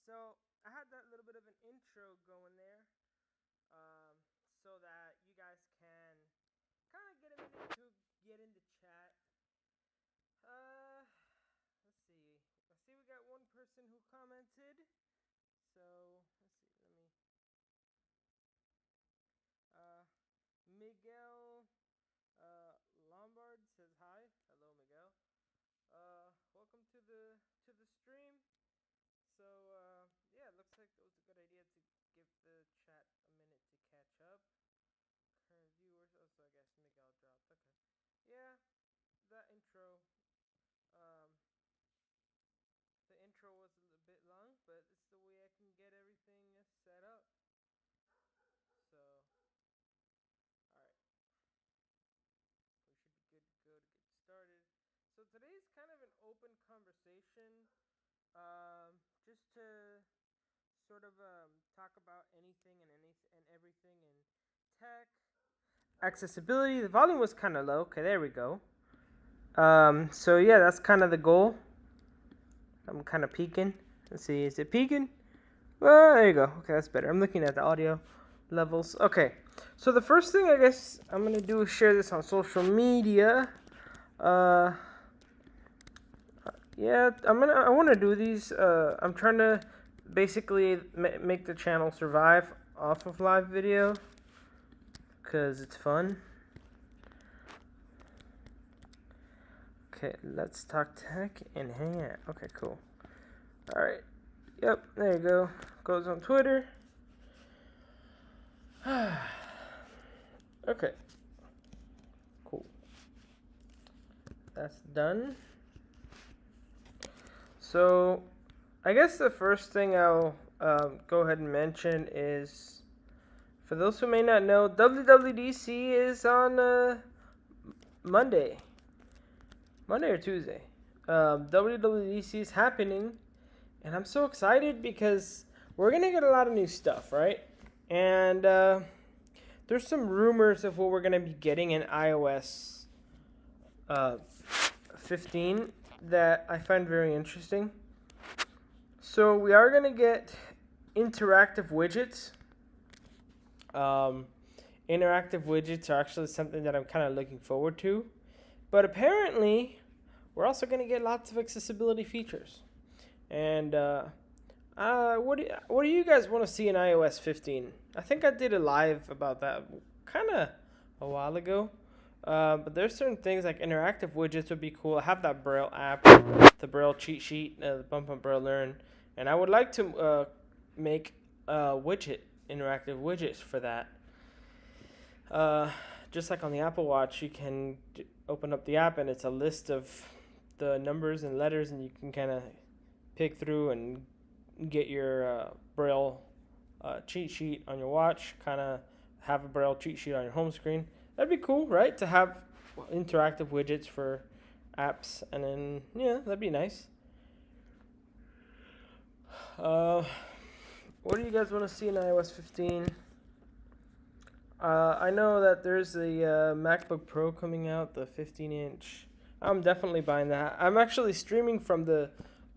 So I had that little bit of an intro going there, so that you guys can kind of get into chat. Uh, let's see. I see we got one person who commented. So let's see. Let me. Uh, Miguel Lombard says hi. Hello, Miguel. Welcome to the stream. So yeah, it looks like it was a good idea to give the chat a minute to catch up. Current viewers. Oh, so I guess Miguel dropped. Okay. Yeah, that intro. Um, the intro was a little bit long, but it's the way I can get everything set up. So, all right, we should be good to go to get started. So today's kind of an open conversation, just to sort of talk about anything and everything in tech. Accessibility. The volume was kind of low. Okay, there we go. So yeah, that's kind of the goal. I'm kind of peeking. Let's see, is it peaking? Well, there you go. Okay, that's better. I'm looking at the audio levels. Okay, so the first thing I guess I'm gonna do is share this on social media. Yeah, I want to do these. I'm trying to basically make the channel survive off of live video because it's fun. Okay, let's talk tech and hang out. Okay, cool. All right. Yep, there you go. Goes on Twitter. Okay. Cool. That's done. So, I guess the first thing I'll go ahead and mention is, for those who may not know, WWDC is on Monday or Tuesday. WWDC is happening, and I'm so excited because we're gonna get a lot of new stuff, right? And there's some rumors of what we're gonna be getting in iOS 15 that I find very interesting. So we are gonna get interactive widgets. Interactive widgets are actually something that I'm kind of looking forward to. But apparently, we're also going to get lots of accessibility features. And what do you guys want to see in iOS 15? I think I did a live about that kind of a while ago. But there's certain things like interactive widgets would be cool. I have that Braille app, the Braille cheat sheet, the Bump and Braille Learn. And I would like to make interactive widgets for that. Just like on the Apple Watch, you can open up the app and it's a list of the numbers and letters, and you can kind of pick through and get your Braille cheat sheet on your watch, kind of have a Braille cheat sheet on your home screen. That'd be cool, right? To have interactive widgets for apps, and then, yeah, that'd be nice. What do you guys want to see in iOS 15? I know that there's a MacBook Pro coming out, the 15-inch. I'm definitely buying that. I'm actually streaming from the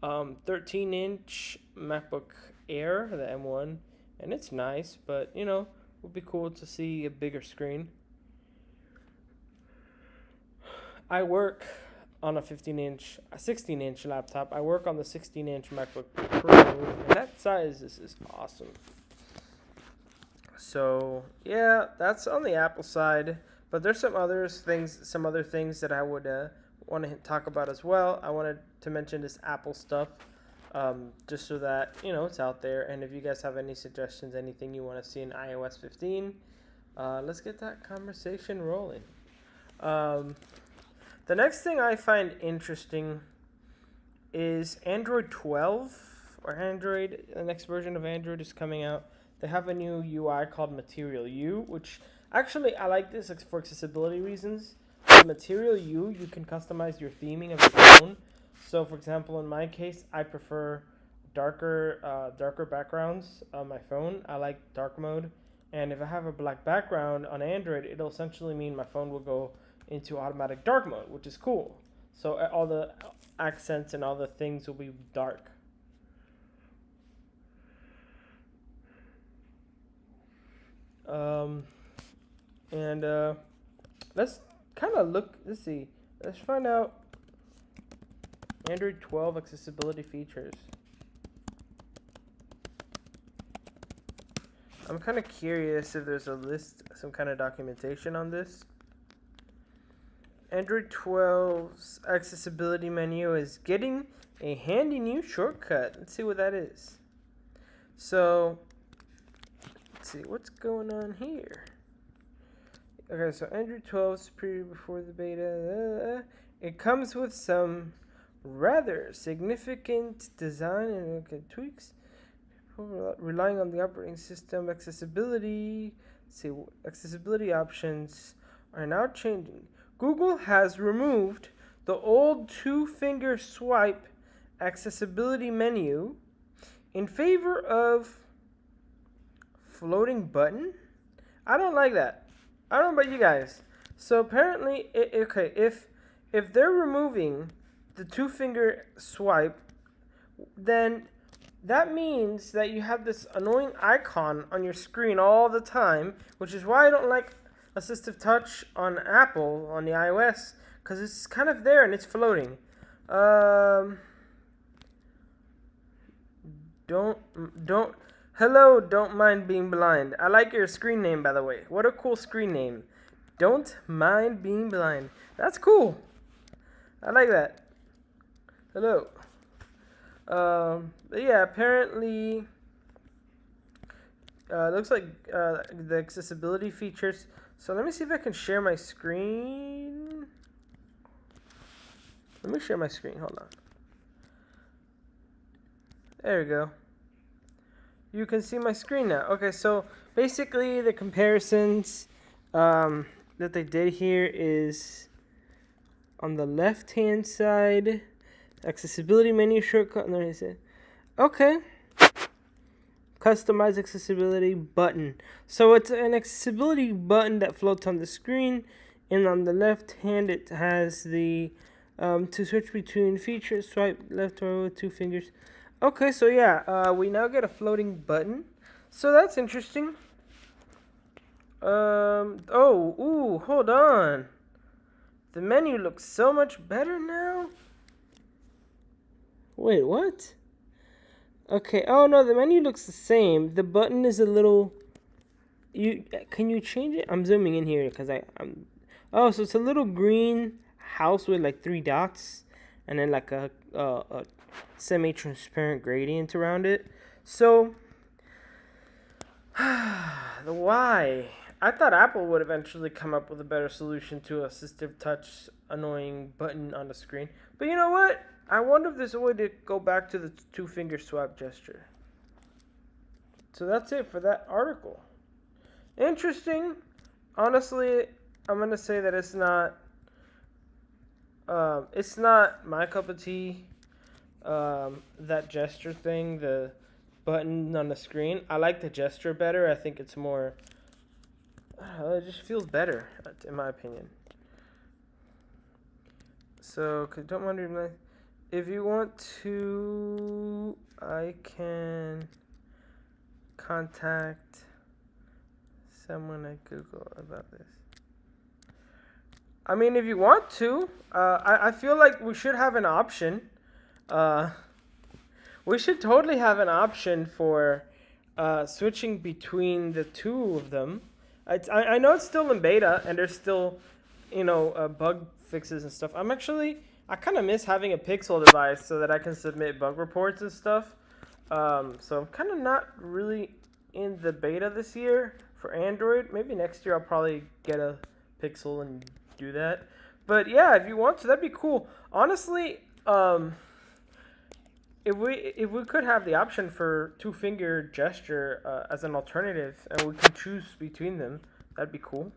13-inch MacBook Air, the M1, and it's nice, but, you know, it would be cool to see a bigger screen. I work on a 16-inch laptop. I work on the 16-inch MacBook Pro, and that size is awesome. So yeah, that's on the Apple side, but there's some other things that I would want to talk about as well. I wanted to mention this Apple stuff, just so that it's out there. And if you guys have any suggestions, anything you want to see in iOS 15, let's get that conversation rolling. The next thing I find interesting is Android 12 or Android. The next version of Android is coming out. They have a new UI called Material U, which actually I like this for accessibility reasons. With Material U, you can customize your theming of your phone. So, for example, in my case, I prefer darker backgrounds on my phone. I like dark mode, and if I have a black background on Android, it'll essentially mean my phone will go into automatic dark mode, which is cool. So all the accents and all the things will be dark. And let's kind of look. Let's see. Let's find out Android 12 accessibility features. I'm kind of curious if there's a list, some kind of documentation on this. Android 12's accessibility menu is getting a handy new shortcut. Let's see what that is. So, let's see what's going on here. Okay, so Android 12's preview before the beta. It comes with some rather significant design and tweaks. Relying on the operating system accessibility. Let's see, accessibility options are now changing. Google has removed the old two-finger swipe accessibility menu in favor of floating button. I don't like that. I don't know about you guys. So apparently, okay, if they're removing the two-finger swipe, then that means that you have this annoying icon on your screen all the time, which is why I don't like assistive touch on Apple, on the iOS, because it's kind of there and it's floating. Hello, don't mind being blind. I like your screen name, by the way. What a cool screen name. Don't mind being blind. That's cool. I like that. Hello. But yeah, apparently, looks like the accessibility features. So let me see if I can share my screen. Let me share my screen. Hold on. There we go. You can see my screen now. Okay, so basically the comparisons that they did here is on the left-hand side. Accessibility menu shortcut. And then I said, okay. Customize accessibility button. So it's an accessibility button that floats on the screen, and on the left hand it has the to switch between features. Swipe left or with two fingers. Okay, so yeah, we now get a floating button. So that's interesting. Hold on. The menu looks so much better now. Wait, what? Okay. Oh no, the menu looks the same. The button is a little. Can you change it? I'm zooming in here because I'm. Oh, so it's a little green house with like 3 dots, and then like a semi-transparent gradient around it. So the why? I thought Apple would eventually come up with a better solution to assistive touch annoying button on the screen. But you know what? I wonder if there's a way to go back to the two-finger swipe gesture. So that's it for that article. Interesting. Honestly, I'm going to say that it's not my cup of tea, that gesture thing, the button on the screen. I like the gesture better. I think it's more... it just feels better, in my opinion. So, don't wonder... If you want to, I can contact someone at Google about this. I mean, if you want to, I feel like we should have an option. We should totally have an option for switching between the two of them. I know it's still in beta, and there's still, bug fixes and stuff. I kind of miss having a Pixel device so that I can submit bug reports and stuff. So I'm kind of not really in the beta this year for Android. Maybe next year I'll probably get a Pixel and do that. But yeah, if you want to, that'd be cool. Honestly, if we could have the option for two-finger gesture as an alternative, and we could choose between them, that'd be cool.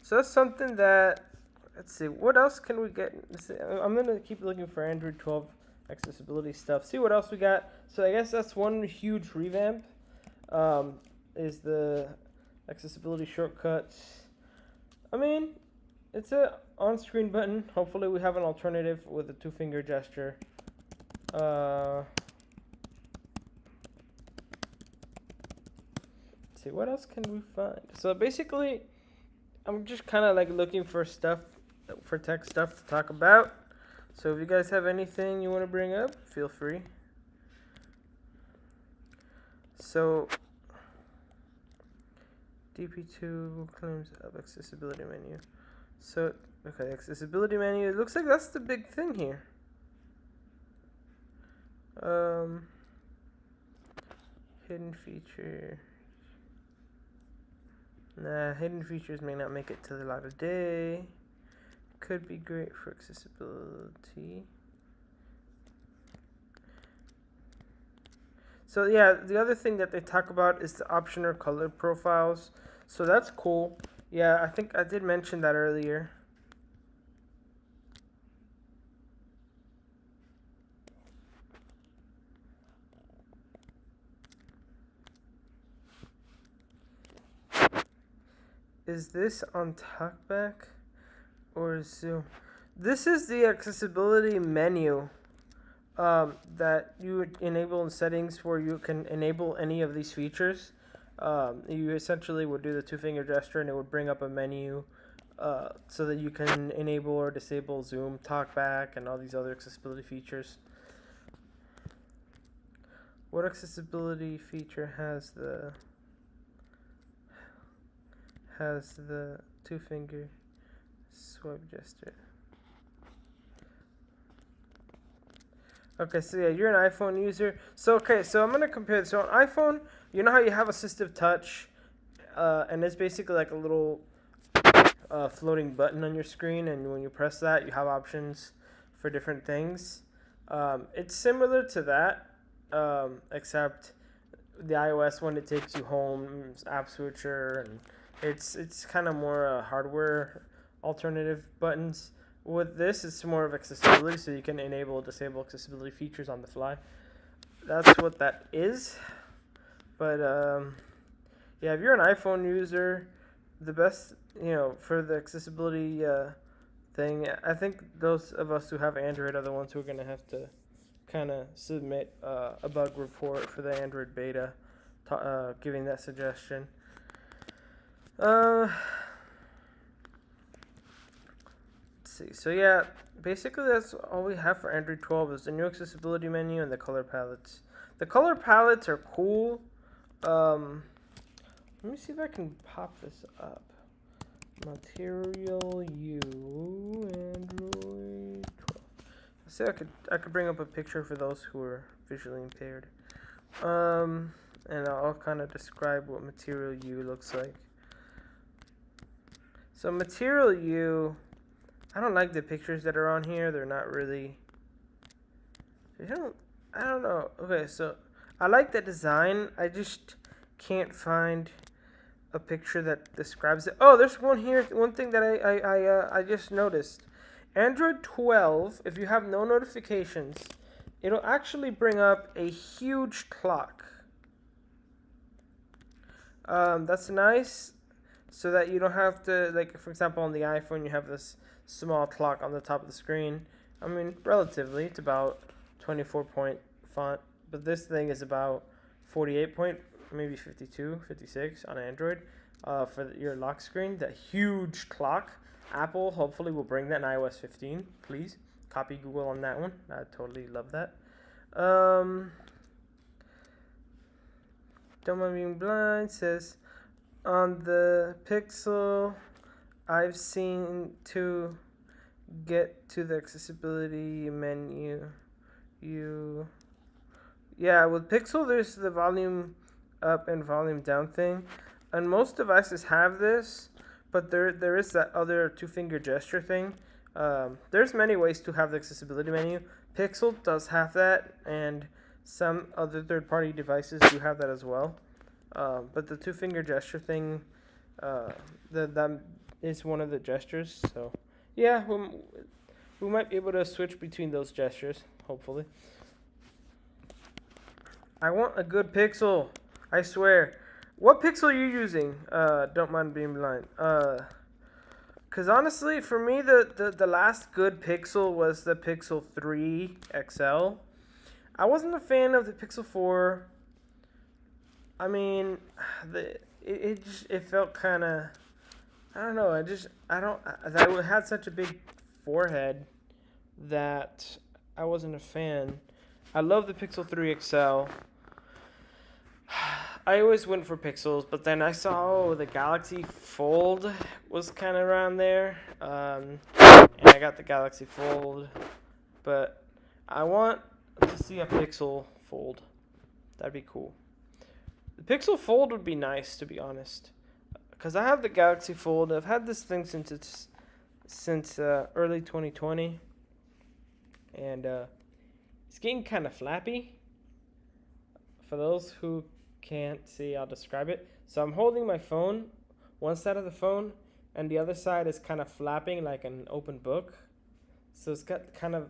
So that's something that, let's see, what else can we get? I'm going to keep looking for Android 12 accessibility stuff. See what else we got. So I guess that's one huge revamp, is the accessibility shortcuts. I mean, it's a on-screen button. Hopefully we have an alternative with a two-finger gesture. see, what else can we find? So basically, I'm just kind of like looking for stuff, for tech stuff to talk about. So if you guys have anything you want to bring up, feel free. So DP2 claims of accessibility menu. So, okay, accessibility menu. It looks like that's the big thing here. Hidden feature. Nah, hidden features may not make it to the light of day. Could be great for accessibility. So yeah, the other thing that they talk about is the optional color profiles. So that's cool. Yeah, I think I did mention that earlier. Is this on talkback or Zoom? This is the accessibility menu that you would enable in settings where you can enable any of these features. You essentially would do the two-finger gesture and it would bring up a menu so that you can enable or disable Zoom, talkback, and all these other accessibility features. What accessibility feature has the two-finger swipe gesture? Okay, so yeah, you're an iPhone user. So I'm gonna compare this. So on iPhone, you know how you have assistive touch, and it's basically like a little floating button on your screen, and when you press that, you have options for different things. It's similar to that, except the iOS one, it takes you home, app switcher, and it's kind of more hardware alternative buttons. With this, it's more of accessibility, so you can enable or disable accessibility features on the fly. That's what that is. But yeah, if you're an iPhone user, the best, for the accessibility thing, I think those of us who have Android are the ones who are going to have to kind of submit a bug report for the Android beta, giving that suggestion. Let's see. So yeah, basically that's all we have for Android 12 is the new accessibility menu and the color palettes. The color palettes are cool. Let me see if I can pop this up. Material U Android 12. Let's see, I could bring up a picture for those who are visually impaired. And I'll kind of describe what Material U looks like. So Material U, I don't like the pictures that are on here. They're not really. I don't know. Okay, so I like the design. I just can't find a picture that describes it. Oh, there's one here. One thing that I just noticed. Android 12, if you have no notifications, it'll actually bring up a huge clock. That's nice, so that you don't have to, like, for example, on the iPhone, you have this small clock on the top of the screen. I mean, relatively, it's about 24-point font, but this thing is about 48 point, maybe 52, 56 on Android for your lock screen. That huge clock. Apple hopefully will bring that in iOS 15. Please copy Google on that one. I totally love that. Don't Mind Being Blind says, on the Pixel, I've seen to get to the accessibility menu. Yeah, with Pixel, there's the volume up and volume down thing, and most devices have this, but there is that other two-finger gesture thing. There's many ways to have the accessibility menu. Pixel does have that, and some other third-party devices do have that as well. But the two-finger gesture thing, that is one of the gestures. So, yeah, we might be able to switch between those gestures, hopefully. I want a good Pixel, I swear. What Pixel are you using? Don't Mind Being Blind. Because honestly, for me, the last good Pixel was the Pixel 3 XL. I wasn't a fan of the Pixel 4. I mean, it felt kind of, I don't know. I had such a big forehead that I wasn't a fan. I love the Pixel 3 XL. I always went for Pixels, but then I saw the Galaxy Fold was kind of around there, and I got the Galaxy Fold, but I want to see a Pixel Fold. That'd be cool. The Pixel Fold would be nice, to be honest, because I have the Galaxy Fold. I've had this thing since early 2020, and it's getting kind of flappy. For those who can't see, I'll describe it. So I'm holding my phone, one side of the phone, and the other side is kind of flapping like an open book. So it's kind of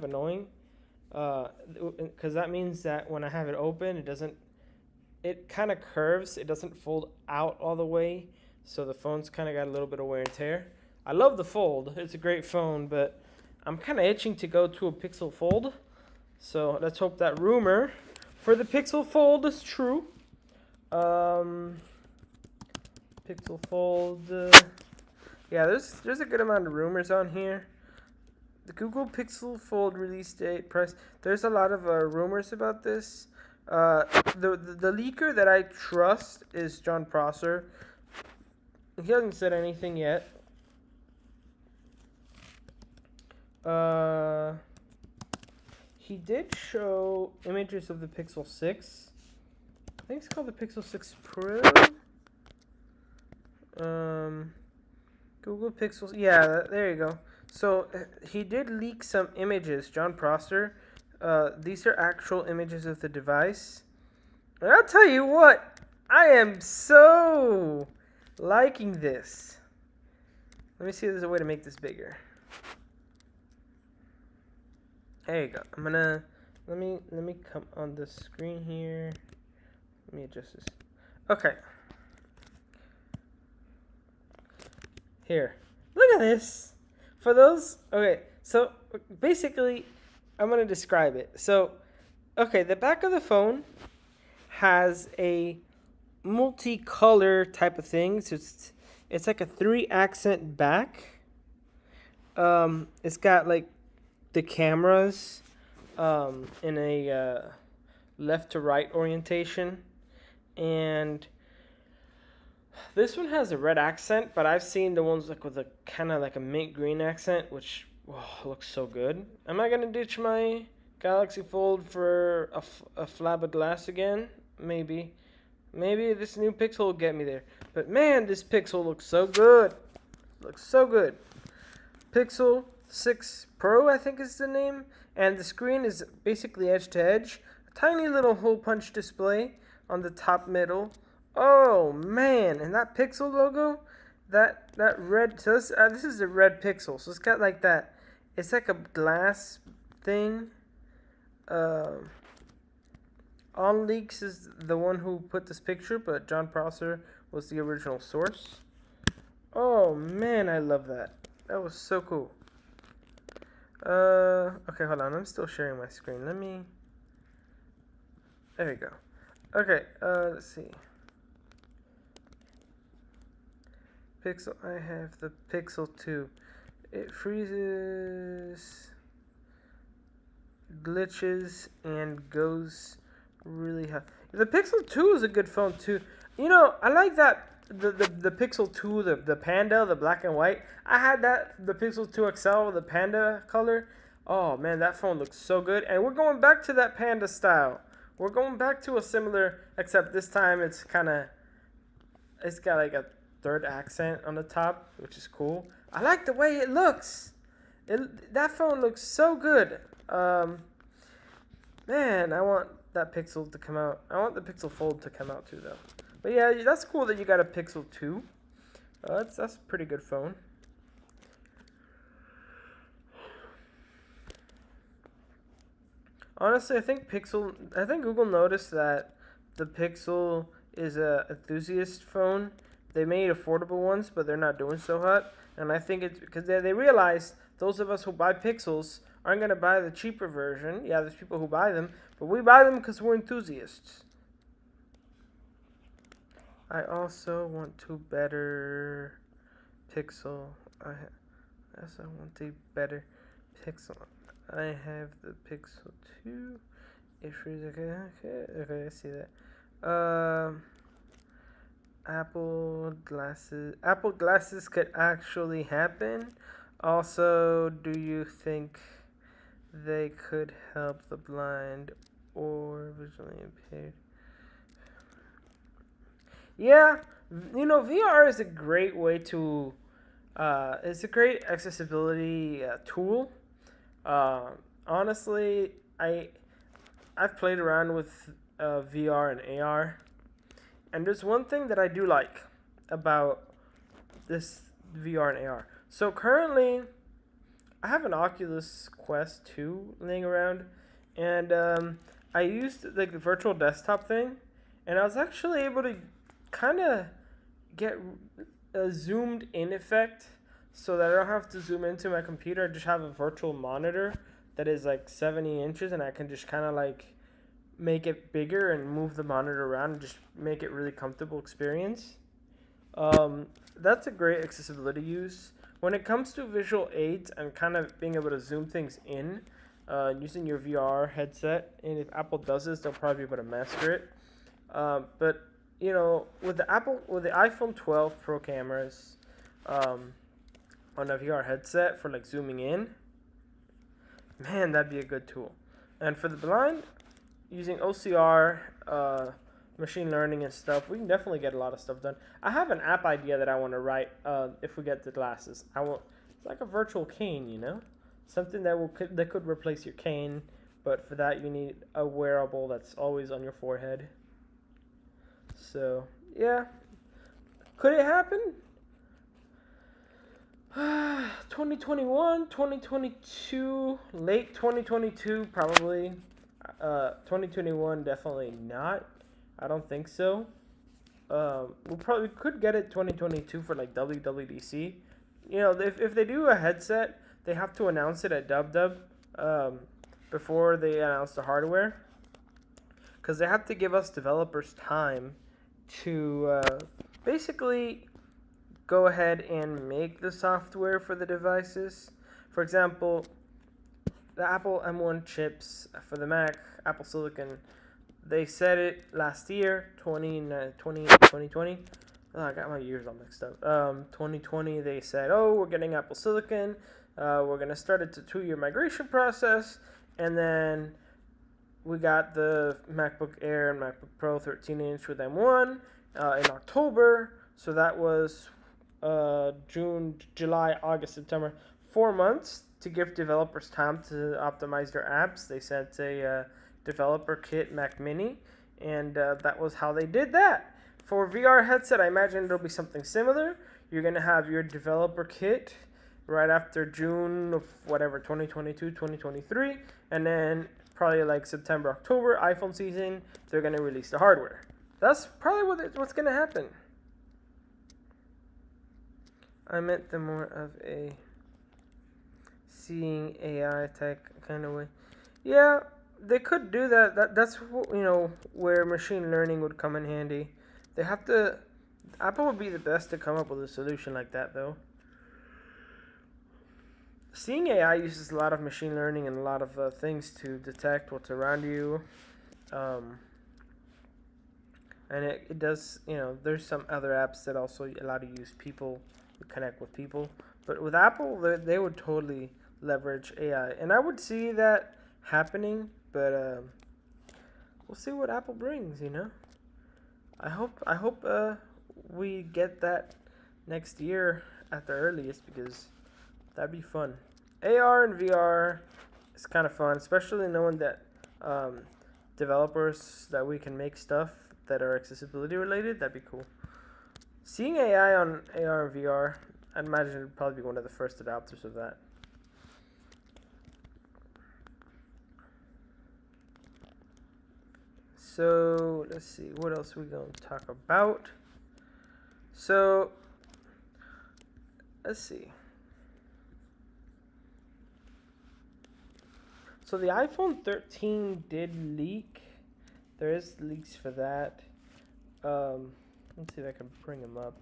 annoying, because that means that when I have it open, it kind of curves. It doesn't fold out all the way, so the phone's kind of got a little bit of wear and tear. I love the Fold. It's a great phone, but I'm kind of itching to go to a Pixel Fold. So let's hope that rumor for the Pixel Fold is true. Pixel Fold. Yeah, there's a good amount of rumors on here. The Google Pixel Fold release date, price. There's a lot of rumors about this. The leaker that I trust is John Prosser. He hasn't said anything yet. He did show images of the Pixel 6. I think it's called the Pixel 6 Pro. Google Pixels. Yeah, there you go. So he did leak some images, John Prosser. These are actual images of the device. And I'll tell you what, I am so liking this. Let me see if there's a way to make this bigger. There you go. Let me come on the screen here. Let me adjust this. Okay. Here. Look at this. Okay, so basically, I'm going to describe it. So, okay, the back of the phone has a multicolor type of thing. So it's like a 3-accent back. It's got like the cameras in a left to right orientation, and this one has a red accent, but I've seen the ones like with a kind of like a mint green accent, which looks so good. Am I gonna ditch my Galaxy Fold for a flab of glass again? Maybe this new Pixel will get me there. But man, this Pixel looks so good. Pixel 6 Pro, I think is the name, and the screen is basically edge to edge. A tiny little hole punch display on the top middle. Oh man, and that Pixel logo, that red. So this is a red Pixel. So it's got like that. It's like a glass thing. On Leaks is the one who put this picture, but John Prosser was the original source. Oh man, I love that. That was so cool. Okay, hold on. I'm still sharing my screen. There we go. Okay, let's see. Pixel, I have the Pixel 2. It freezes, glitches, and goes really high. The Pixel 2 is a good phone too. You know, I like that the Pixel 2, the Panda, the black and white. I had the Pixel 2 XL, the Panda color. Oh man, that phone looks so good. And we're going back to that Panda style. We're going back to a similar, except this time it's got like a third accent on the top, which is cool. I like the way it looks. That phone looks so good. Man, I want that Pixel to come out. I want the Pixel Fold to come out too, though. But yeah, that's cool that you got a Pixel 2. That's a pretty good phone. Honestly, I think Google noticed that the Pixel is a enthusiast phone. They made affordable ones, but they're not doing so hot. And I think it's because they realized those of us who buy Pixels aren't going to buy the cheaper version. Yeah, there's people who buy them, but we buy them because we're enthusiasts. I also want to better Pixel. I also want a better Pixel. I have the Pixel 2. Issues. Okay, I see that. Apple glasses could actually happen. Also, do you think they could help the blind or visually impaired? Yeah, VR is a great way to. It's a great accessibility tool. Uh, Honestly, I've played around with VR and AR, and there's one thing that I do like about this VR and AR. So currently, I have an Oculus Quest 2 laying around, and I used like the virtual desktop thing, and I was actually able to kind of get a zoomed in effect so that I don't have to zoom into my computer. I just have a virtual monitor that is like 70 inches, and I can just kind of like make it bigger and move the monitor around and just make it really comfortable experience. That's a great accessibility use. When it comes to visual aids and kind of being able to zoom things in, using your VR headset, and if Apple does this, they'll probably be able to master it. But with the iPhone 12 Pro cameras, on a VR headset for like zooming in, man, that'd be a good tool. And for the blind, using OCR, machine learning and stuff, we can definitely get a lot of stuff done. I have an app idea that I want to write if we get the glasses. It's like a virtual cane, something that could replace your cane, but for that you need a wearable that's always on your forehead. So yeah, could it happen? 2021, 2022, late 2022 probably. 2021 definitely not. I don't think so. We probably could get it 2022 for like WWDC. If they do a headset, they have to announce it at DubDub before they announce the hardware, because they have to give us developers time to basically go ahead and make the software for the devices. For example, the Apple M1 chips for the Mac, Apple Silicon, they said it last year, 2020. Oh, I got my years all mixed up. 2020, they said, we're getting Apple Silicon. We're going to start it to 2-year migration process. And then we got the MacBook Air and MacBook Pro 13-inch with M1 in October. So that was June, July, August, September, 4 months to give developers time to optimize their apps. They sent a developer kit Mac Mini, and that was how they did that. For VR headset, I imagine there'll be something similar. You're going to have your developer kit right after June of whatever, 2022, 2023, and then probably like September, October, iPhone season, they're going to release the hardware. That's probably what's going to happen. I meant the more of a seeing AI tech kind of way. Yeah, they could do that. That's where machine learning would come in handy. They have to. Apple would be the best to come up with a solution like that, though. Seeing AI uses a lot of machine learning and a lot of things to detect what's around you. And it does, there's some other apps that also allow you to use people to connect with people. But with Apple, they would totally leverage AI. And I would see that happening, but we'll see what Apple brings, I hope we get that next year at the earliest, because that'd be fun. AR and VR is kind of fun, especially knowing that developers that we can make stuff that are accessibility related. That'd be cool. Seeing AI on AR and VR, I'd imagine it'd probably be one of the first adopters of that. So let's see, what else are we going to talk about? So let's see. So the iPhone 13 did leak. There is leaks for that. Let's see if I can bring him up.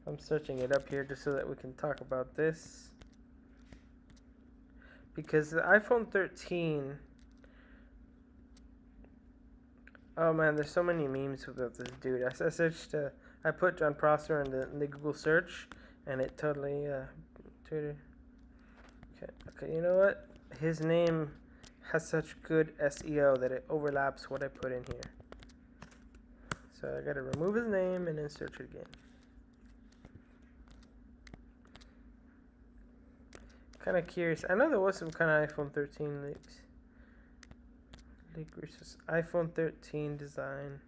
I'm searching it up here just so that we can talk about this. Because the iPhone 13... Oh man, there's so many memes about this dude. I searched, I put John Prosser in the Google search, and it totally, Twitter. Okay, you know what? His name has such good SEO that it overlaps what I put in here. So I gotta remove his name and then search it again. Kind of curious. I know there was some kind of iPhone 13 leaks. Leak versus iPhone 13 design.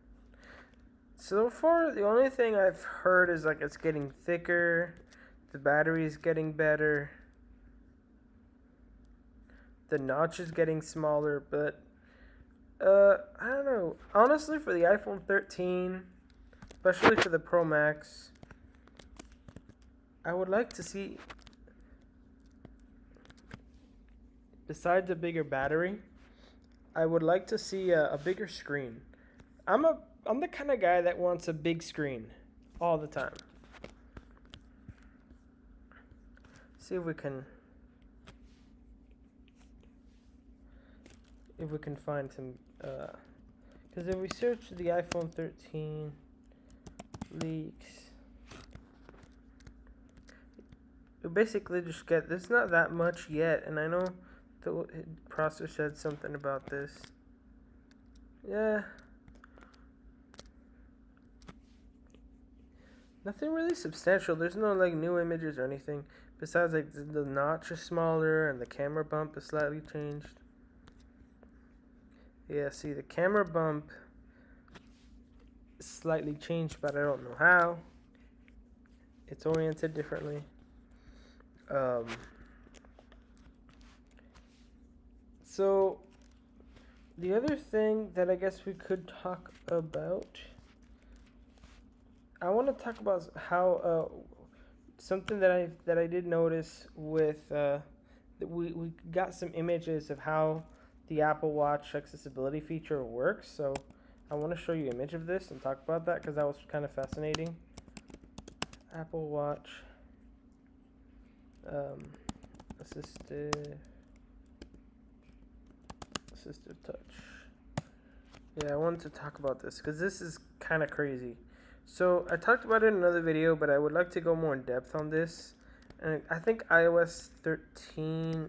So far, the only thing I've heard is like it's getting thicker, the battery's getting better, the notch is getting smaller, but I don't know. Honestly, for the iPhone 13, especially for the Pro Max, I would like to see, besides a bigger battery, I would like to see a bigger screen. I'm the kind of guy that wants a big screen all the time. See if we can find some because if we search the iPhone 13 leaks, we basically just get, there's not that much yet, and I know the processor said something about this. Yeah. Nothing really substantial. There's no like new images or anything. Besides like the notch is smaller and the camera bump is slightly changed. Yeah, see the camera bump is slightly changed, but I don't know how. It's oriented differently. So, the other thing that I guess we could talk about, I want to talk about how something that I did notice with we got some images of how the Apple Watch accessibility feature works. So, I want to show you an image of this and talk about that because that was kind of fascinating. Apple Watch assistive touch. Yeah, I wanted to talk about this because this is kind of crazy. So I talked about it in another video, but I would like to go more in depth on this. And I think iOS 15,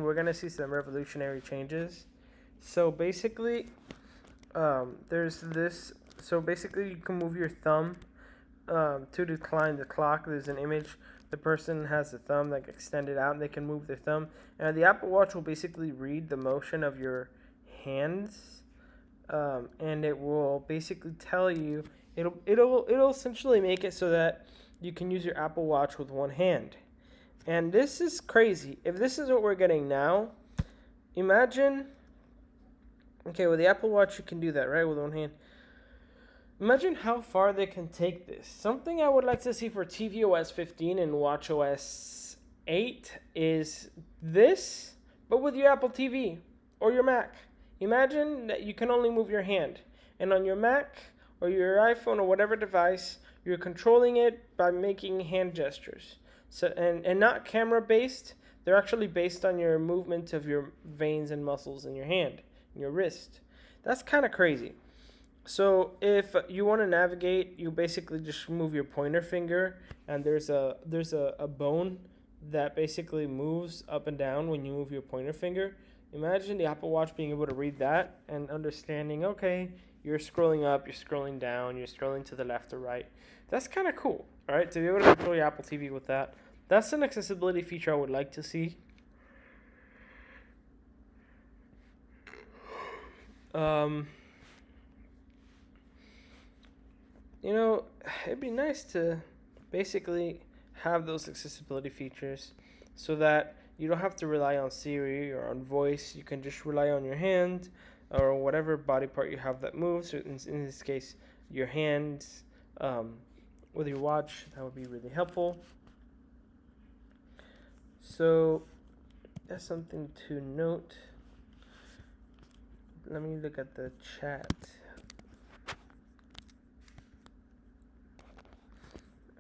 we're going to see some revolutionary changes. So basically, there's this. So basically, you can move your thumb to decline the clock. There's an image. The person has the thumb like extended out, and they can move their thumb. And the Apple Watch will basically read the motion of your hands, and it will basically tell you. It'll essentially make it so that you can use your Apple Watch with one hand. And this is crazy. If this is what we're getting now, imagine. Okay, with the Apple Watch you can do that, right, with one hand. Imagine how far they can take this. Something I would like to see for tvOS 15 and watchOS 8 is this, but with your Apple TV or your Mac. Imagine that you can only move your hand, and on your Mac or your iPhone or whatever device, you're controlling it by making hand gestures. So and not camera based. They're actually based on your movement of your veins and muscles in your hand, in your wrist. That's kind of crazy. So if you want to navigate, you basically just move your pointer finger, and there's a bone that basically moves up and down when you move your pointer finger. Imagine the Apple Watch being able to read that and understanding, okay, you're scrolling up, you're scrolling down, you're scrolling to the left or right. That's kind of cool, right? To be able to control your Apple TV with that. That's an accessibility feature I would like to see. You know, it'd be nice to basically have those accessibility features so that you don't have to rely on Siri or on voice. You can just rely on your hand or whatever body part you have that moves. In this case, your hands with your watch. That would be really helpful. So that's something to note. Let me look at the chat.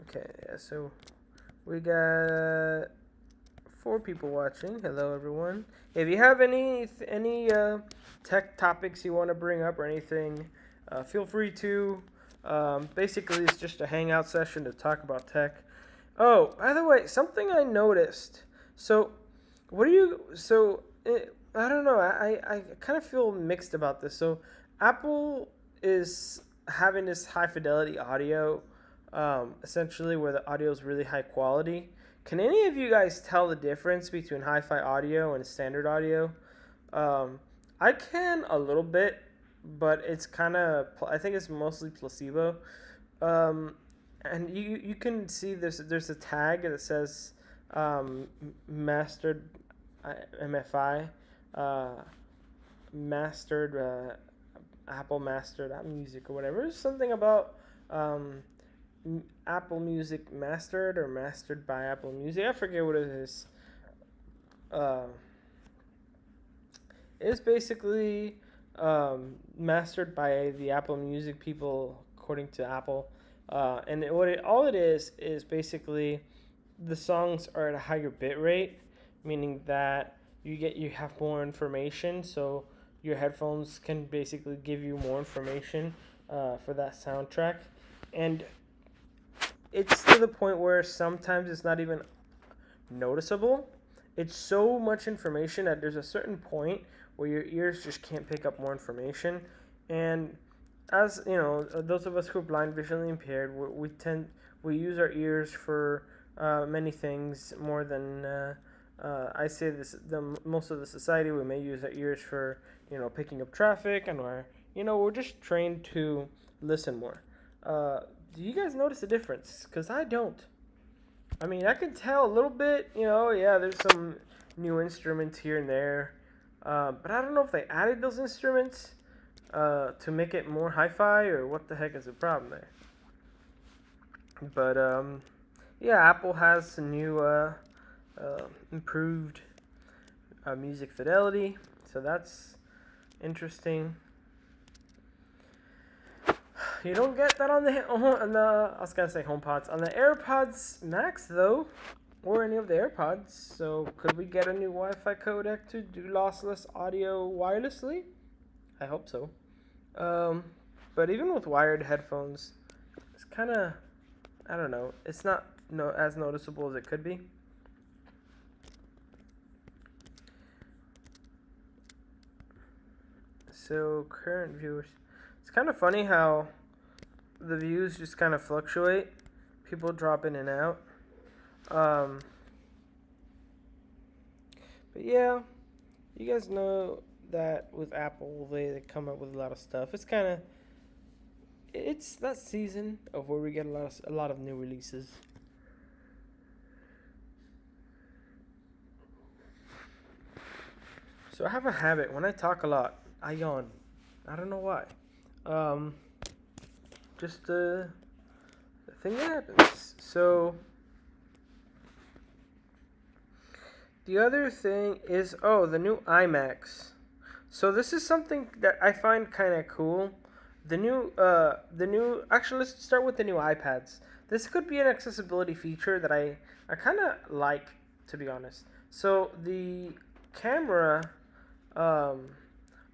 Okay, so we got 4 people watching. Hello, everyone. If you have any tech topics you want to bring up or anything, feel free to. Basically, it's just a hangout session to talk about tech. Oh, by the way, something I noticed. So, what do you? So, I don't know. I kind of feel mixed about this. So, Apple is having this high fidelity audio, essentially where the audio is really high quality. Can any of you guys tell the difference between hi-fi audio and standard audio? Um, I can a little bit, but it's kind of, I think it's mostly placebo. Um, and you can see there's a tag that says mastered MFI, uh, mastered Apple mastered Apple Music or whatever. There's something about Apple Music mastered or mastered by Apple Music. I forget what it is. Uh, it's basically mastered by the Apple Music people, according to Apple. And all it is basically the songs are at a higher bit rate, meaning that you have more information. So your headphones can basically give you more information for that soundtrack, and it's to the point where sometimes it's not even noticeable. It's so much information that there's a certain point where your ears just can't pick up more information. And as you know, those of us who are blind, visually impaired, we use our ears for many things more than I say this. Most of the society, we may use our ears for picking up traffic, and we're just trained to listen more. Do you guys notice a difference? Because I don't. I mean, I can tell a little bit, yeah, there's some new instruments here and there. But I don't know if they added those instruments to make it more hi-fi or what the heck is the problem there. But, yeah, Apple has some new improved music fidelity, so that's interesting. You don't get that on the I was gonna say HomePods. On the AirPods Max though, or any of the AirPods. So could we get a new Wi-Fi codec to do lossless audio wirelessly? I hope so. But even with wired headphones, it's kind of, I don't know. It's not as noticeable as it could be. So current viewers, it's kind of funny how the views just kind of fluctuate. People drop in and out. But yeah, you guys know that with Apple, they come up with a lot of stuff. It's that season of where we get a lot of new releases. So I have a habit when I talk a lot, I yawn. I don't know why. Just the thing that happens. So the other thing is the new iMacs. So this is something that I find kind of cool. Actually, let's start with the new iPads. This could be an accessibility feature that I kind of like, to be honest. So the camera on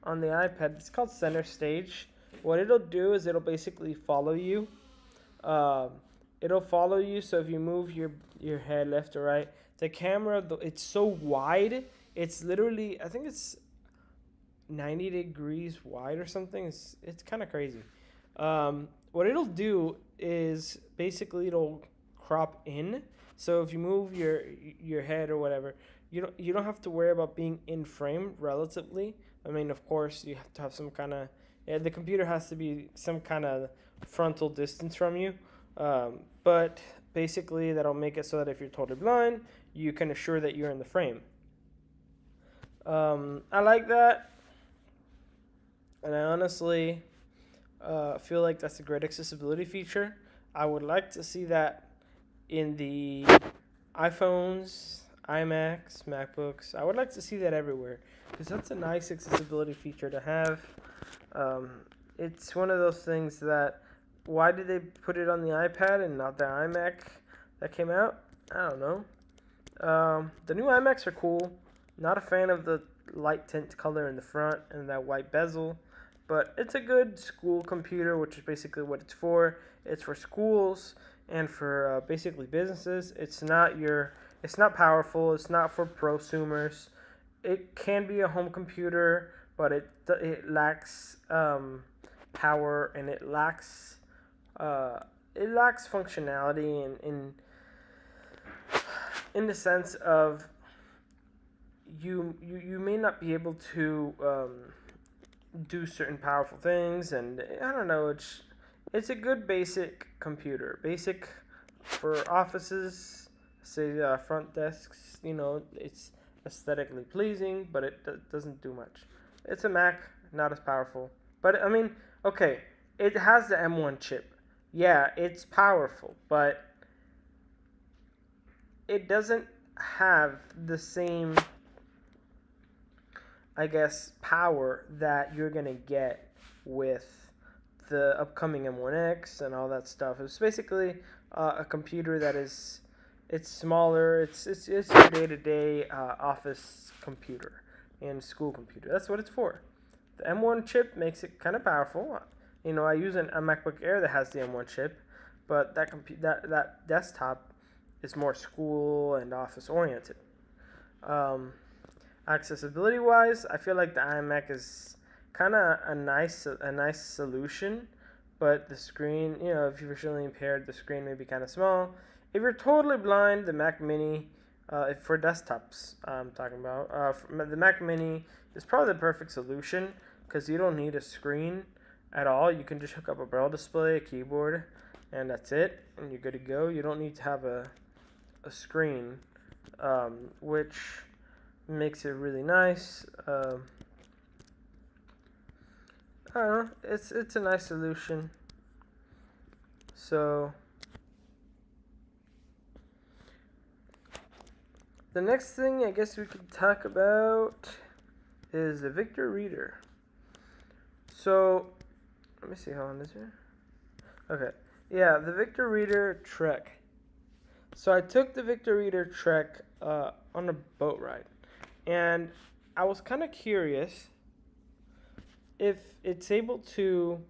the iPad, it's called Center Stage. What it'll do is it'll basically follow you. It'll follow you, so if you move your head left or right, the camera, it's so wide, it's literally, I think it's 90 degrees wide or something. It's kind of crazy. What it'll do is basically it'll crop in. So if you move your head or whatever, you don't have to worry about being in frame relatively. I mean, of course, you have to have some kind of, the computer has to be some kind of frontal distance from you. But basically that'll make it so that if you're totally blind, you can assure that you're in the frame. I like that. And I honestly feel like that's a great accessibility feature. I would like to see that in the iPhones, iMacs, MacBooks. I would like to see that everywhere because that's a nice accessibility feature to have. Um, it's one of those things that why did they put it on the iPad and not the iMac that came out? I don't know. The new iMacs are cool. Not a fan of the light tint color in the front and that white bezel, but it's a good school computer, which is basically what it's for. It's for schools and for basically businesses. It's not powerful. It's not for prosumers. It can be a home computer, but it lacks power and it lacks functionality in the sense of you may not be able to do certain powerful things, and I don't know. It's a good basic computer, basic for offices, say front desks. It's aesthetically pleasing, but it doesn't do much. It's a Mac, not as powerful, but I mean, okay, it has the M1 chip. Yeah, it's powerful, but it doesn't have the same, I guess, power that you're gonna get with the upcoming M1X and all that stuff. It's basically a computer that it's smaller. It's your day-to-day office computer and school computer. That's what it's for. The M1 chip makes it kind of powerful. I use a MacBook Air that has the M1 chip, but that desktop is more school and office oriented. Accessibility wise, I feel like the iMac is kind of a nice solution, but the screen, if you're visually impaired, the screen may be kind of small. If you're totally blind, the Mac Mini, for desktops, I'm talking about, the Mac Mini is probably the perfect solution because you don't need a screen at all. You can just hook up a braille display, a keyboard, and that's it, and you're good to go. You don't need to have a screen, which makes it really nice. I don't know. It's a nice solution. So the next thing I guess we could talk about is the Victor Reader. So let me see how long is here. Okay, yeah, the Victor Reader Trek. So I took the Victor Reader Trek on a boat ride, and I was kind of curious if it's able to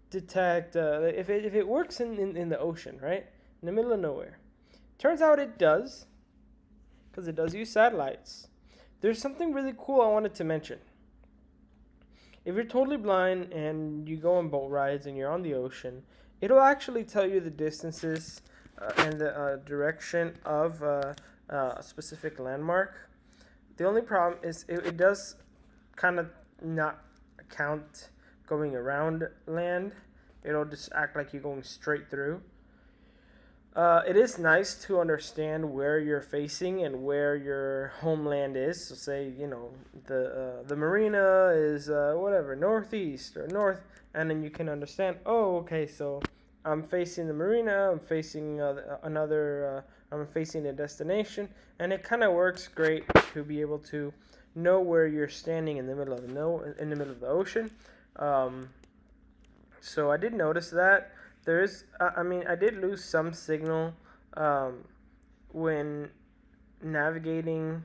detect if it works in the ocean, right, in the middle of nowhere. Turns out it does, because it does use satellites. There's something really cool I wanted to mention. If you're totally blind and you go on boat rides and you're on the ocean, it'll actually tell you the distances and the direction of a specific landmark. The only problem is it does kind of not count going around land. It'll just act like you're going straight through. It is nice to understand where you're facing and where your homeland is. So say, the marina is whatever, northeast or north, and then you can understand, oh, okay, so I'm facing the marina, I'm facing I'm facing a destination, and it kind of works great to be able to know where you're standing in the middle of the ocean. So I did notice that. I did lose some signal when navigating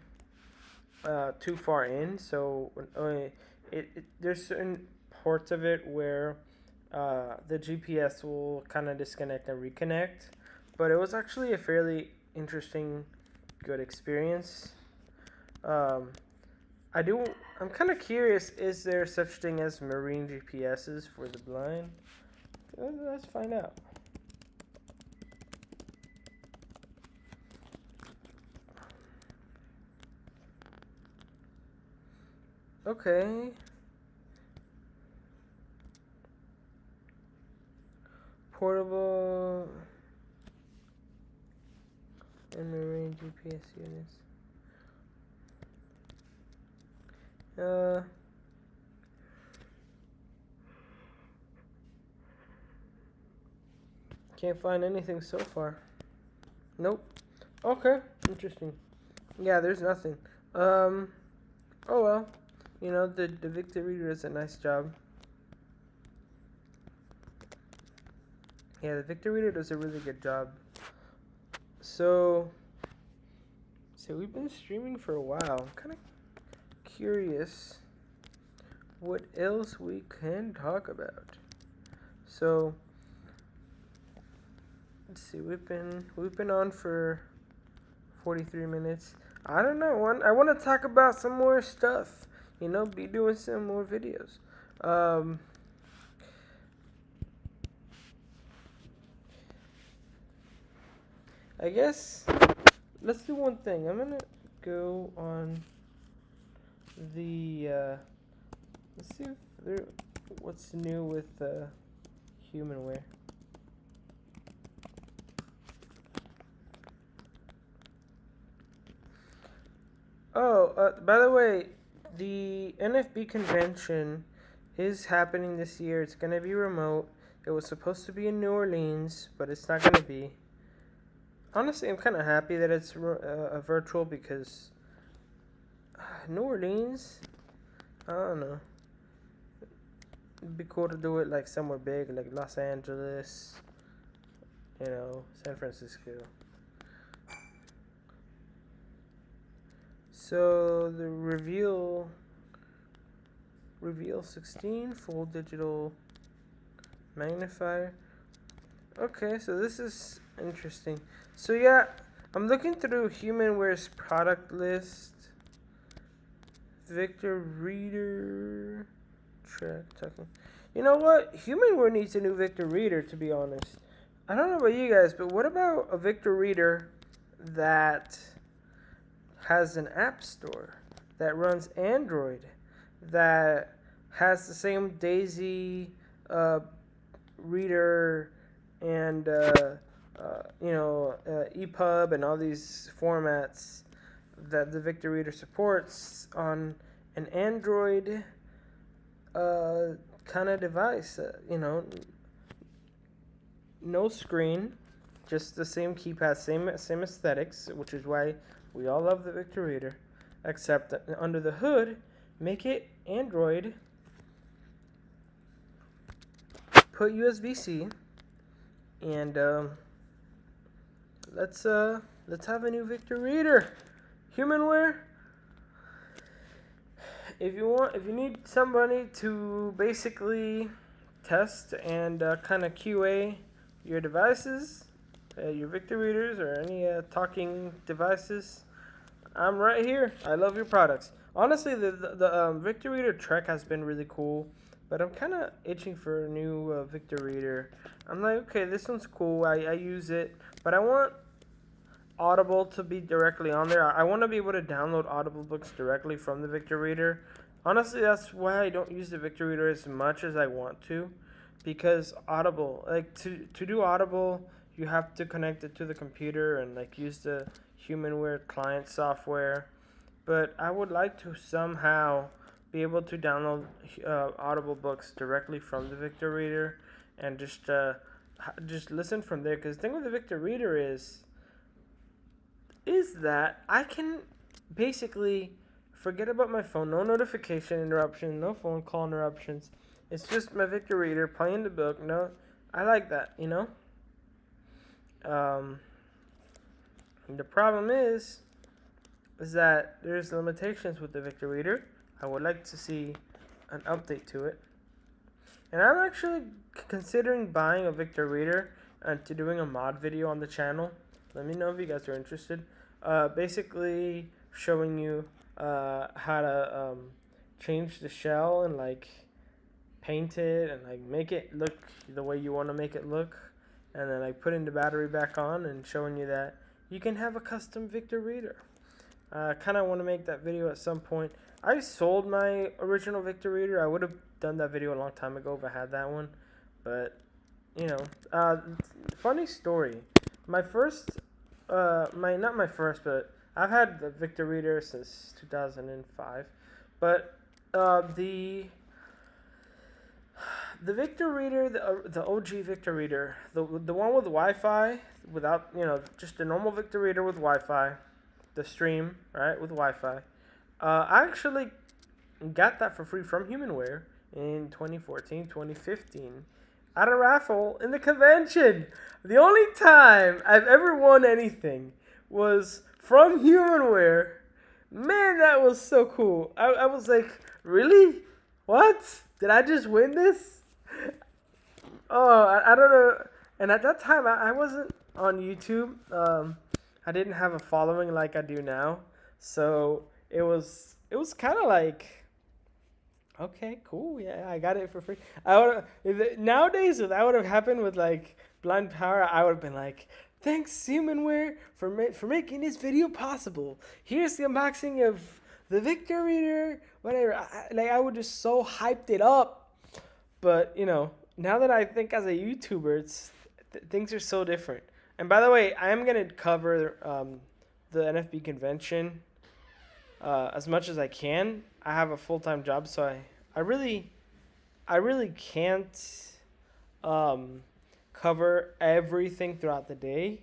too far in. So there's certain parts of it where the GPS will kind of disconnect and reconnect. But it was actually a fairly interesting, good experience. I'm kind of curious, is there such thing as marine GPSs for the blind? Let's find out. Okay. Portable and marine GPS units. Can't find anything so far. Nope. Okay, interesting. Yeah, there's nothing. Oh well. You know, the Victor Reader does a nice job. Yeah, the Victor Reader does a really good job. So we've been streaming for a while. I'm kind of curious what else we can talk about. So let's see. We've been on for 43 minutes. I don't know. I want to talk about some more stuff. You know, be doing some more videos. I guess let's do one thing. I'm gonna go on the let's see if there what's new with humanware. Oh, by the way, the NFB convention is happening this year. It's gonna be remote. It was supposed to be in New Orleans, but it's not gonna be. Honestly, I'm kind of happy that it's virtual because New Orleans, I don't know. It'd be cool to do it like somewhere big, like Los Angeles, you know, San Francisco. So the Reveal 16 full digital magnifier. Okay, so this is interesting. So yeah, I'm looking through Humanware's product list. Victor Reader. Talking. You know what? Humanware needs a new Victor Reader, to be honest. I don't know about you guys, but what about a Victor Reader that has an app store, that runs Android, that has the same Daisy reader and EPUB and all these formats that the Victor Reader supports on an Android kind of device? No screen, just the same keypad, same aesthetics, which is why we all love the Victor Reader. Except that under the hood, make it Android. Put USB-C, and let's have a new Victor Reader. Humanware. If you need somebody to basically test and kind of QA your devices, your Victor Readers or any talking devices, I'm right here. I love your products. Honestly, the Victor Reader Trek has been really cool, but I'm kind of itching for a new Victor Reader. I'm like, okay, this one's cool. I use it, but I want Audible to be directly on there. I want to be able to download Audible books directly from the Victor Reader. Honestly, that's why I don't use the Victor Reader as much as I want to, because Audible, like to do Audible, you have to connect it to the computer and like use the Humanware client software. But I would like to somehow be able to download Audible books directly from the Victor Reader and just listen from there. Because the thing with the Victor Reader is that I can basically forget about my phone. No notification interruption, no phone call interruptions. It's just my Victor Reader playing the book. No, I like that, you know. The problem is that there's limitations with the Victor Reader. I would like to see an update to it. And I'm actually considering buying a Victor Reader and to doing a mod video on the channel. Let me know if you guys are interested. Basically showing you how to change the shell and like paint it and like make it look the way you want to make it look, and then like putting the battery back on and showing you that you can have a custom Victor Reader. I kind of want to make that video at some point. I sold my original Victor Reader. I would have done that video a long time ago if I had that one, but you know, funny story. My first, not my first, but I've had the Victor Reader since 2005, but the Victor Reader, the OG Victor Reader, the one with Wi-Fi, without, just a normal Victor Reader with Wi-Fi, the stream, right, with Wi-Fi. I actually got that for free from Humanware in 2014, 2015 at a raffle in the convention. The only time I've ever won anything was from Humanware. Man, that was so cool. I was like, really? What? Did I just win this? Oh, I don't know. And at that time, I wasn't on YouTube. I didn't have a following like I do now. So it was kind of like, okay, cool. Yeah, I got it for free. Nowadays, if that would have happened with like Blind Power, I would have been like, "Thanks, Humanware, for making this video possible. Here's the unboxing of the Victor Reader, whatever." I would just so hyped it up. But now that I think as a YouTuber, things are so different. And by the way, I am gonna cover the NFB convention as much as I can. I have a full-time job, so I really can't cover everything throughout the day.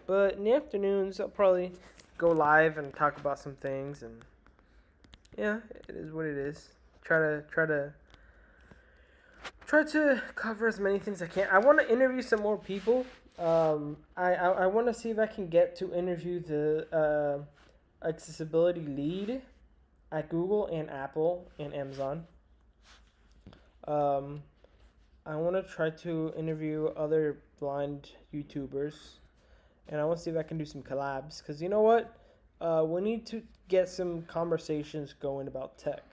But in the afternoons, I'll probably go live and talk about some things. And yeah, it is what it is. Try to cover as many things as I can. I want to interview some more people. I want to see if I can get to interview the accessibility lead at Google and Apple and Amazon. I want to try to interview other blind YouTubers, and I want to see if I can do some collabs. Because you know what? We need to get some conversations going about tech.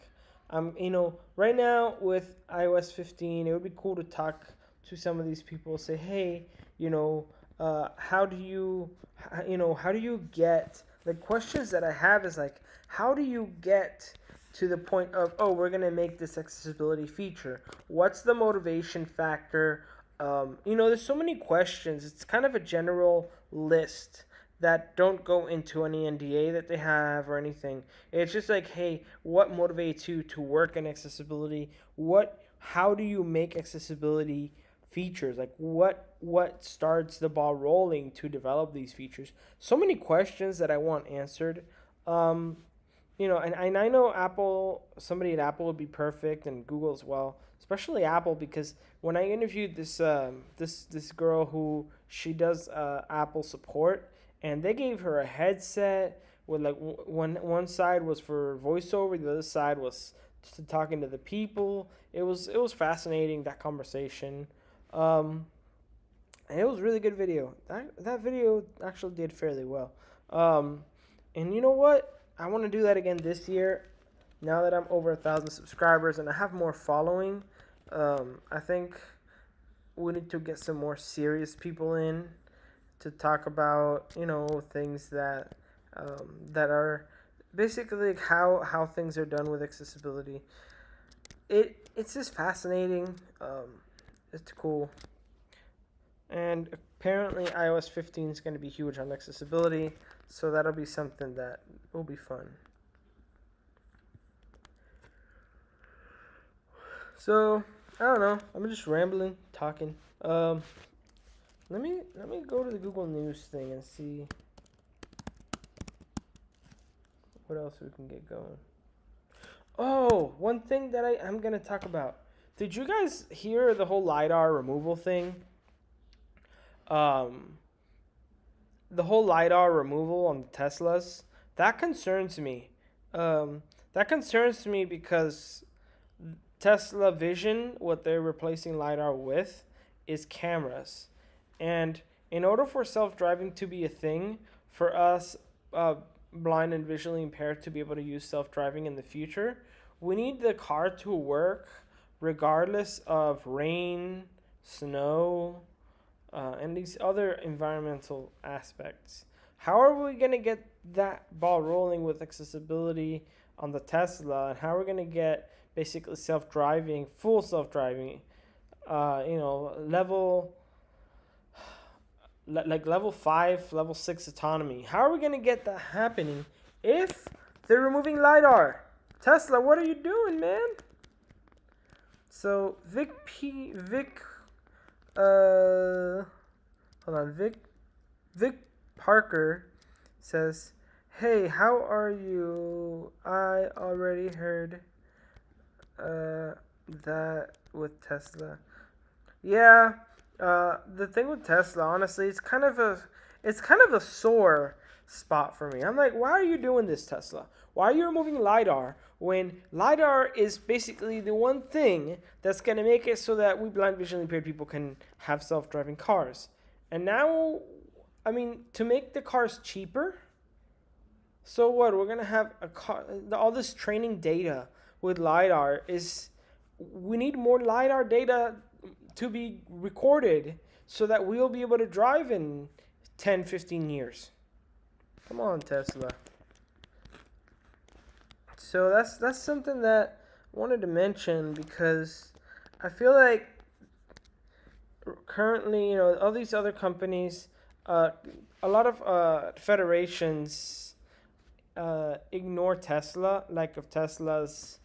Right now with iOS 15, it would be cool to talk to some of these people. Say, hey, how do you get, the questions that I have is like, how do you get to the point of, oh, we're going to make this accessibility feature? What's the motivation factor? There's so many questions. It's kind of a general list that don't go into any NDA that they have or anything. It's just like, hey, what motivates you to work in accessibility? How do you make accessibility features? Like what starts the ball rolling to develop these features? So many questions that I want answered. And I know Apple, somebody at Apple would be perfect, and Google as well, especially Apple, because when I interviewed this girl who she does Apple support, and they gave her a headset with like one side was for voiceover, the other side was talking to the people. It was fascinating, that conversation. And it was a really good video. That video actually did fairly well. And you know what? I want to do that again this year. Now that I'm over 1,000 subscribers and I have more following, I think we need to get some more serious people in to talk about, things that are basically like how things are done with accessibility. It's just fascinating. It's cool. And apparently iOS 15 is going to be huge on accessibility, so that'll be something that will be fun. So, I don't know. I'm just rambling, talking. Let me go to the Google News thing and see what else we can get going. Oh, one thing that I'm going to talk about. Did you guys hear the whole LiDAR removal thing? The whole LiDAR removal on the Teslas, that concerns me. That concerns me because Tesla Vision, what they're replacing LiDAR with, is cameras. And in order for self-driving to be a thing, for us blind and visually impaired to be able to use self-driving in the future, we need the car to work regardless of rain, snow, and these other environmental aspects. How are we going to get that ball rolling with accessibility on the Tesla? And how are we going to get basically self-driving, full self-driving, level 5, level 6 autonomy? How are we going to get that happening if they're removing LiDAR? Tesla, what are you doing, man? So Vic Parker says, Hey, how are you? I already heard that with Tesla. Yeah, the thing with Tesla, honestly, it's kind of a sore spot for me. I'm like, why are you doing this, Tesla? Why are you removing lidar when lidar is basically the one thing that's gonna make it so that we blind visually impaired people can have self-driving cars? And now, I mean, to make the cars cheaper. So what? We're gonna have a car. All this training data with lidar is. We need more lidar data to be recorded so that we'll be able to drive in 10, 15 years. Come on, Tesla. So that's something that I wanted to mention because I feel like currently, all these other companies, a lot of federations ignore Tesla, like if Tesla's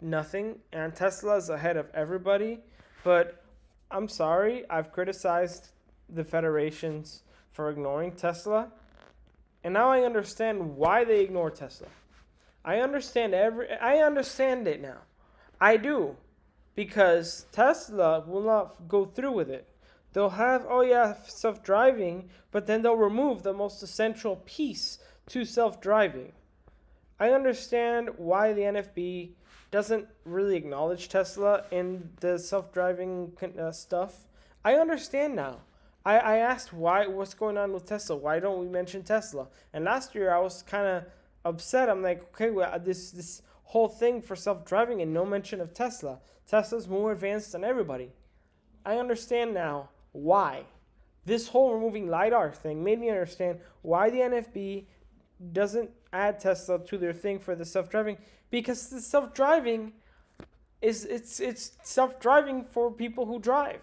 nothing, and Tesla's ahead of everybody. But I'm sorry, I've criticized the federations for ignoring Tesla, and now I understand why they ignore Tesla. I understand it now. I do, because Tesla will not go through with it. They'll have, oh yeah, self-driving, but then they'll remove the most essential piece to self-driving. I understand why the NFB doesn't really acknowledge Tesla in the self-driving stuff. I understand now. I asked what's going on with Tesla? Why don't we mention Tesla? And last year I was kind of upset. I'm like, okay, well, this whole thing for self-driving and no mention of Tesla. Tesla's more advanced than everybody. I understand now why. This whole removing LiDAR thing made me understand why the NFB doesn't add Tesla to their thing for the self-driving, because the self-driving it's self-driving for people who drive.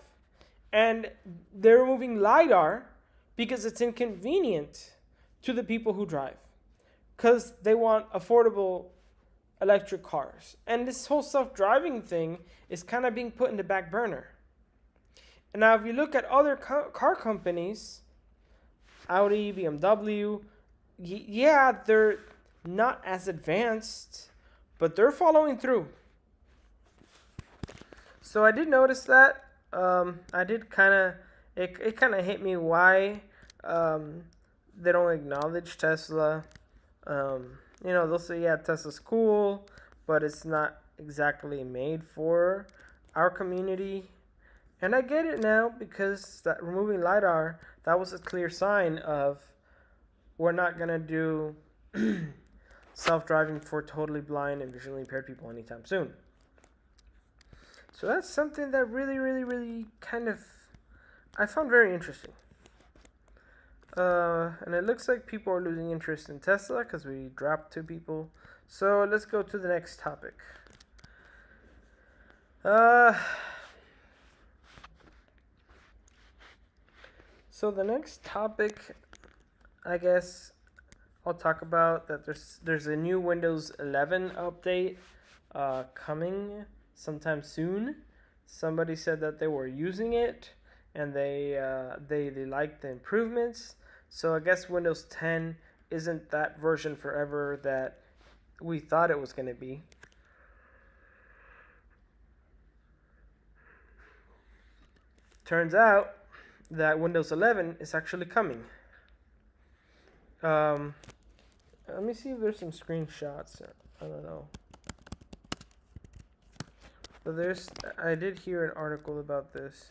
And they're removing LiDAR because it's inconvenient to the people who drive. Because they want affordable electric cars. And this whole self-driving thing is kind of being put in the back burner. And now if you look at other car companies, Audi, BMW, yeah, they're not as advanced, but they're following through. So I did notice that. I did kind of, it kind of hit me why they don't acknowledge Tesla. They'll say, yeah, Tesla's cool, but it's not exactly made for our community. And I get it now, because that removing LiDAR, that was a clear sign of we're not going to do self-driving for totally blind and visually impaired people anytime soon. So that's something that really, really, really kind of I found very interesting. And it looks like people are losing interest in Tesla because we dropped 2 people. So let's go to the next topic. So the next topic, I guess I'll talk about that there's a new Windows 11 update coming sometime soon. Somebody said that they were using it and they liked the improvements. So I guess Windows 10 isn't that version forever that we thought it was going to be. Turns out that Windows 11 is actually coming. Let me see if there's some screenshots. I don't know. But I did hear an article about this.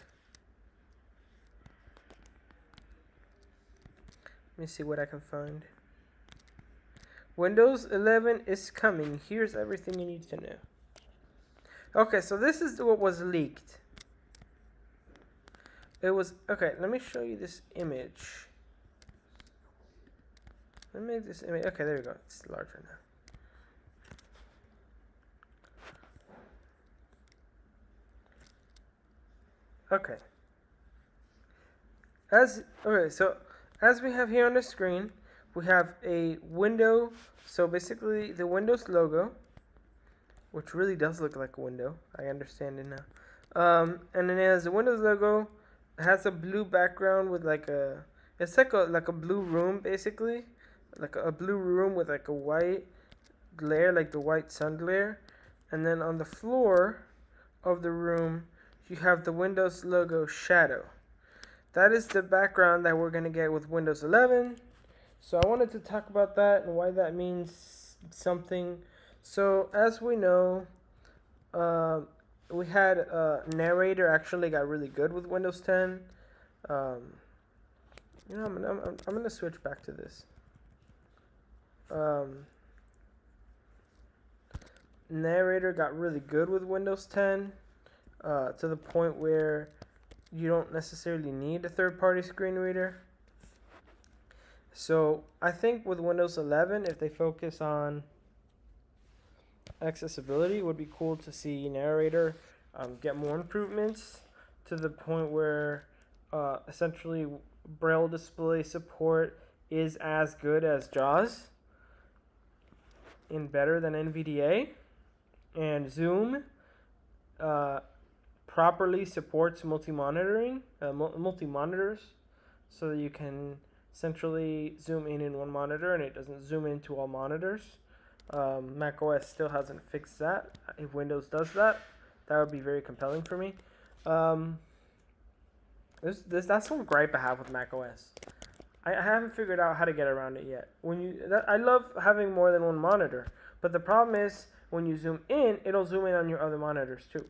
Let me see what I can find. Windows 11 is coming. Here's everything you need to know. Okay, so this is what was leaked. It was, okay, let me show you this image. Let me make this image, okay, there we go. It's larger now. Okay. So as we have here on the screen, we have a window. So basically the Windows logo, which really does look like a window. I understand it now. And then it has the Windows logo. It has a blue background with it's like a blue room basically. like a blue room with like a white glare, like the white sun glare. And then on the floor of the room, you have the Windows logo shadow. That is the background that we're going to get with Windows 11. So I wanted to talk about that and why that means something. So as we know, we had narrator actually got really good with Windows 10. I'm gonna switch back to this. Narrator got really good with Windows 10 to the point where you don't necessarily need a third-party screen reader. So I think with Windows 11, if they focus on accessibility, it would be cool to see narrator get more improvements to the point where essentially Braille display support is as good as JAWS and better than NVDA, and Zoom properly supports multi-monitors, so that you can centrally zoom in one monitor and it doesn't zoom into all monitors. Mac OS still hasn't fixed that. If Windows does that, that would be very compelling for me. That's one gripe I have with Mac OS. I haven't figured out how to get around it yet. I love having more than one monitor, but the problem is when you zoom in, it'll zoom in on your other monitors too.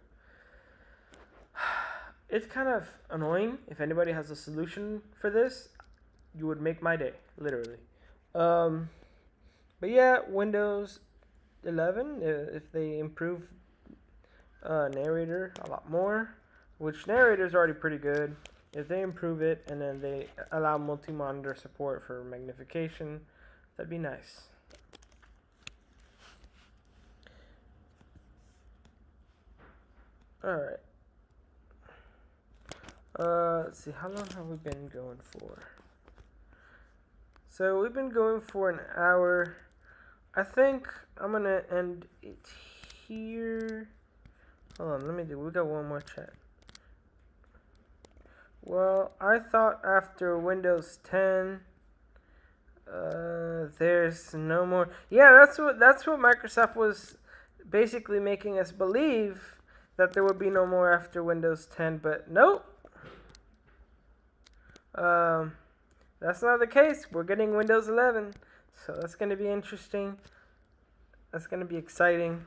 It's kind of annoying. If anybody has a solution for this, you would make my day, literally. But yeah, Windows 11, if they improve narrator a lot more, which narrator is already pretty good, if they improve it and then they allow multi-monitor support for magnification, that'd be nice. Alright. Let's see, how long have we been going for? So we've been going for an hour. I think I'm gonna end it here. Hold on, we got one more chat. Well, I thought after Windows 10, there's no more. Yeah, that's what Microsoft was basically making us believe, that there would be no more after Windows 10, but nope. That's not the case. We're getting Windows 11, so that's going to be interesting. That's going to be exciting.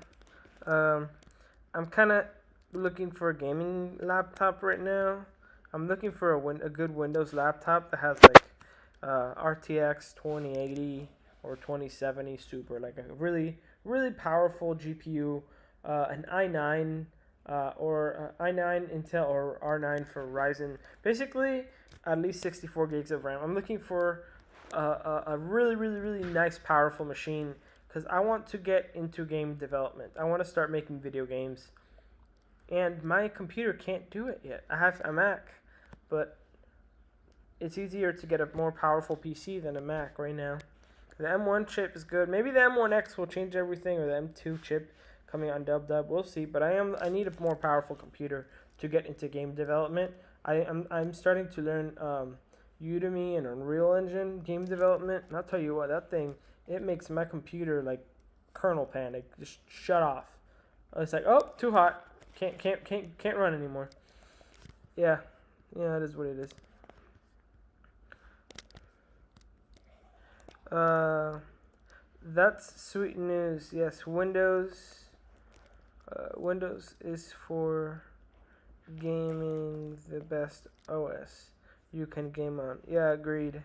I'm kind of looking for a gaming laptop right now. I'm looking for a good Windows laptop that has like RTX 2080 or 2070 Super, like a really, really powerful GPU, an i9 or i9 Intel or R9 for Ryzen. Basically, at least 64 gigs of RAM. I'm looking for a really, really, really nice, powerful machine because I want to get into game development. I want to start making video games. And my computer can't do it yet. I have a Mac, but it's easier to get a more powerful PC than a Mac right now. The M1 chip is good. Maybe the M1X will change everything, or the M2 chip coming on dub. We'll see. But I need a more powerful computer to get into game development. I'm starting to learn Udemy and Unreal Engine game development. And I'll tell you what, that thing, it makes my computer like kernel panic. Just shut off. It's like, oh, too hot. Can't run anymore. Yeah, it is what it is. That's sweet news. Yes, Windows is for gaming, the best OS you can game on. Yeah, agreed.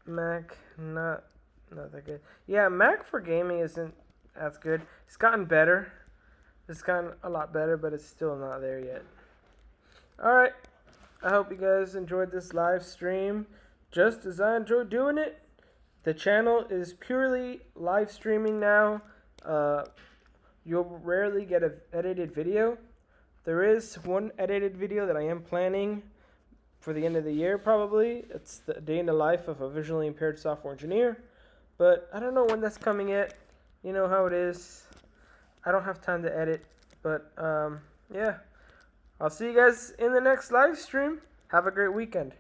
Mac, not that good. Yeah, Mac for gaming isn't as good. It's gotten better. It's gotten a lot better, but it's still not there yet. Alright, I hope you guys enjoyed this live stream just as I enjoyed doing it. The channel is purely live streaming now. You'll rarely get an edited video. There is one edited video that I am planning for the end of the year probably. It's the day in the life of a visually impaired software engineer. But I don't know when that's coming yet. You know how it is. I don't have time to edit. But yeah. I'll see you guys in the next live stream. Have a great weekend.